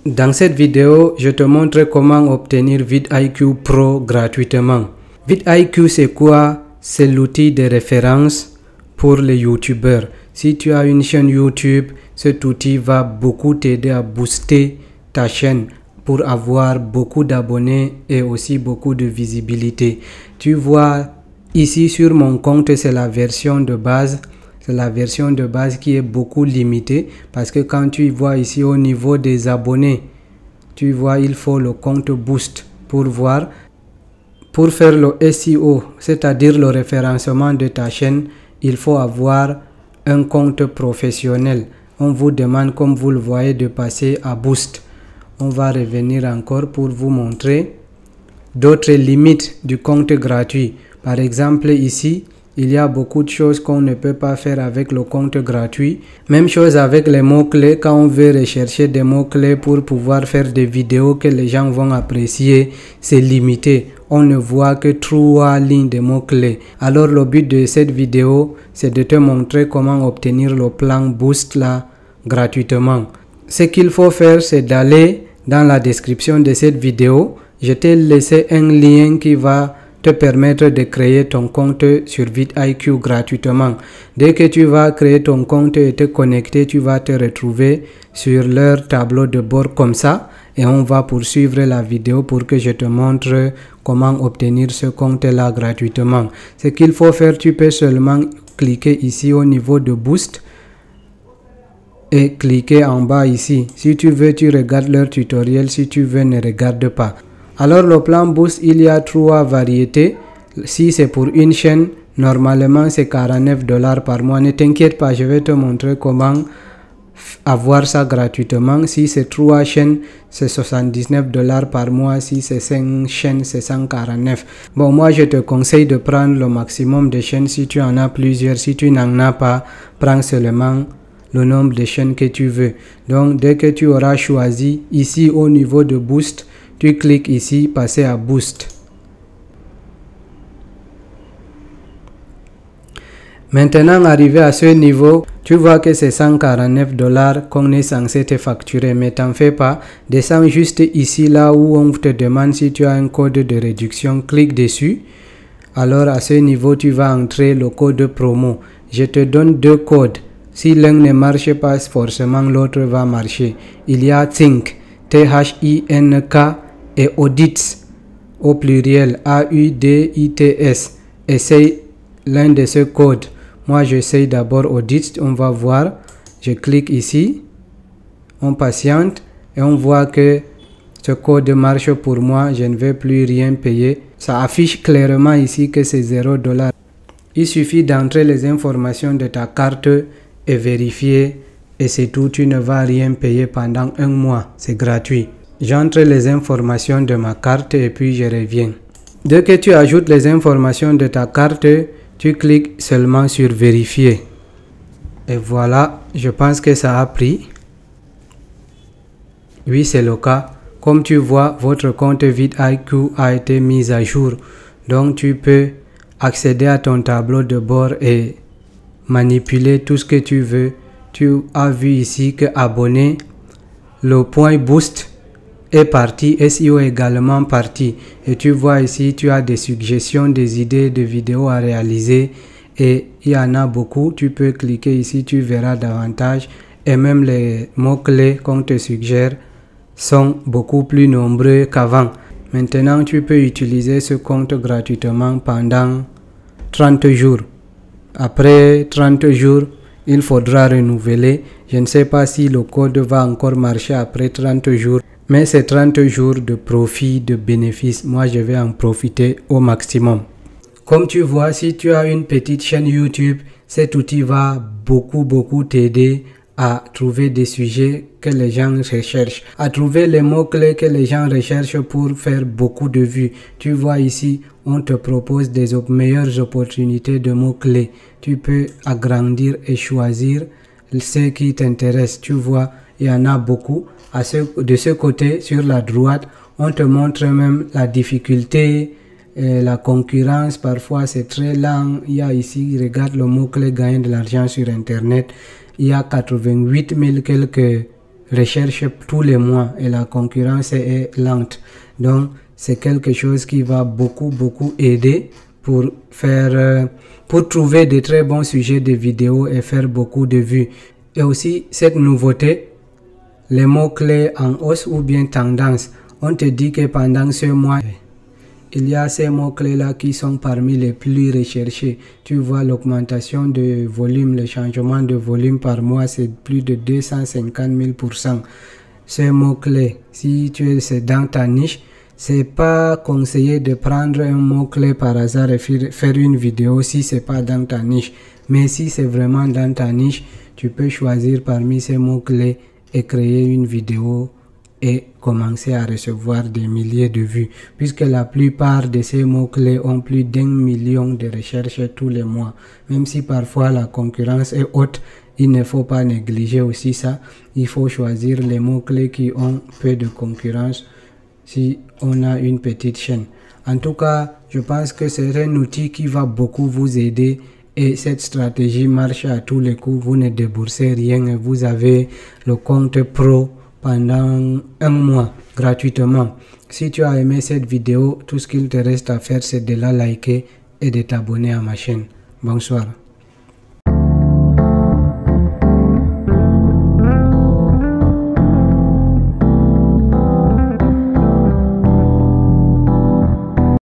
Dans cette vidéo, je te montre comment obtenir vidIQ Pro gratuitement. vidIQ, c'est quoi? C'est l'outil de référence pour les youtubeurs. Si tu as une chaîne YouTube, cet outil va beaucoup t'aider à booster ta chaîne pour avoir beaucoup d'abonnés et aussi beaucoup de visibilité. Tu vois ici sur mon compte, c'est la version de base. C'est la version de base qui est beaucoup limitée parce que quand tu vois ici au niveau des abonnés, tu vois il faut le compte boost pour voir. Pour faire le SEO, c'est-à-dire le référencement de ta chaîne, il faut avoir un compte professionnel. On vous demande, comme vous le voyez, de passer à boost. On va revenir encore pour vous montrer d'autres limites du compte gratuit. Par exemple, ici, il y a beaucoup de choses qu'on ne peut pas faire avec le compte gratuit. Même chose avec les mots-clés. Quand on veut rechercher des mots-clés pour pouvoir faire des vidéos que les gens vont apprécier, c'est limité. On ne voit que 3 lignes de mots-clés. Alors le but de cette vidéo, c'est de te montrer comment obtenir le plan Boost là gratuitement. Ce qu'il faut faire, c'est d'aller dans la description de cette vidéo. Je t'ai laissé un lien qui va te permettre de créer ton compte sur vidIQ gratuitement. Dès que tu vas créer ton compte et te connecter, tu vas te retrouver sur leur tableau de bord comme ça. Et on va poursuivre la vidéo pour que je te montre comment obtenir ce compte-là gratuitement. Ce qu'il faut faire, tu peux seulement cliquer ici au niveau de Boost et cliquer en bas ici. Si tu veux, tu regardes leur tutoriel. Si tu veux, ne regarde pas. Alors le plan Boost, il y a 3 variétés. Si c'est pour une chaîne, normalement c'est 49 $ par mois. Ne t'inquiète pas, je vais te montrer comment avoir ça gratuitement. Si c'est 3 chaînes, c'est 79 $ par mois. Si c'est 5 chaînes, c'est 149. Bon, moi je te conseille de prendre le maximum de chaînes si tu en as plusieurs. Si tu n'en as pas, prends seulement le nombre de chaînes que tu veux. Donc dès que tu auras choisi, ici au niveau de Boost, tu cliques ici, passer à Boost. Maintenant, arrivé à ce niveau, tu vois que c'est 149 $ qu'on est censé te facturer. Mais t'en fais pas, descends juste ici, là où on te demande si tu as un code de réduction. Clique dessus. Alors à ce niveau, tu vas entrer le code promo. Je te donne 2 codes. Si l'un ne marche pas, forcément l'autre va marcher. Il y a Think, T-H-I-N-K, et Audits au pluriel, A-U-D-I-T-S. Essaye l'un de ces codes. Moi j'essaye d'abord Audits, on va voir. Je clique ici, on patiente et on voit que ce code marche pour moi. Je ne vais plus rien payer. Ça affiche clairement ici que c'est 0 $. Il suffit d'entrer les informations de ta carte et vérifier, et c'est tout. Tu ne vas rien payer pendant 1 mois, c'est gratuit. J'entre les informations de ma carte et puis je reviens. Dès que tu ajoutes les informations de ta carte, tu cliques seulement sur vérifier. Et voilà, je pense que ça a pris. Oui, c'est le cas. Comme tu vois, votre compte vidIQ a été mis à jour. Donc tu peux accéder à ton tableau de bord et manipuler tout ce que tu veux. Tu as vu ici que abonner, le point Boost est parti, SEO également parti, et tu vois ici tu as des suggestions, des idées de vidéos à réaliser et il y en a beaucoup. Tu peux cliquer ici, tu verras davantage, et même les mots-clés qu'on te suggère sont beaucoup plus nombreux qu'avant. Maintenant tu peux utiliser ce compte gratuitement pendant 30 jours. Après 30 jours, il faudra renouveler. Je ne sais pas si le code va encore marcher après 30 jours. Mais c'est 30 jours de profit, de bénéfice. Moi, je vais en profiter au maximum. Comme tu vois, si tu as une petite chaîne YouTube, cet outil va beaucoup t'aider à trouver des sujets que les gens recherchent, à trouver les mots-clés que les gens recherchent pour faire beaucoup de vues. Tu vois ici, on te propose des meilleures opportunités de mots-clés. Tu peux agrandir et choisir ce qui t'intéresse. Tu vois, il y en a beaucoup. De ce côté, sur la droite, on te montre même la difficulté, la concurrence. Parfois, c'est très lent. Il y a ici, regarde le mot-clé gagner de l'argent sur Internet. Il y a 88 000 quelques recherches tous les mois et la concurrence est lente. Donc, c'est quelque chose qui va beaucoup aider pour trouver de très bons sujets de vidéos et faire beaucoup de vues. Et aussi, cette nouveauté, les mots-clés en hausse ou bien tendance, on te dit que pendant ce mois, il y a ces mots-clés-là qui sont parmi les plus recherchés. Tu vois l'augmentation de volume, le changement de volume par mois, c'est plus de 250 000%. Ces mots-clés, si tu es dans ta niche, c'est pas conseillé de prendre un mot-clé par hasard et faire une vidéo si c'est pas dans ta niche. Mais si c'est vraiment dans ta niche, tu peux choisir parmi ces mots-clés et créer une vidéo et commencer à recevoir des milliers de vues, puisque la plupart de ces mots-clés ont plus d'1 million de recherches tous les mois. Même si parfois la concurrence est haute, il ne faut pas négliger aussi ça. Il faut choisir les mots-clés qui ont peu de concurrence si on a une petite chaîne. En tout cas, je pense que c'est un outil qui va beaucoup vous aider. Et cette stratégie marche à tous les coups. Vous ne déboursez rien et vous avez le compte pro pendant un mois gratuitement. Si tu as aimé cette vidéo, tout ce qu'il te reste à faire, c'est de la liker et de t'abonner à ma chaîne. Bonsoir.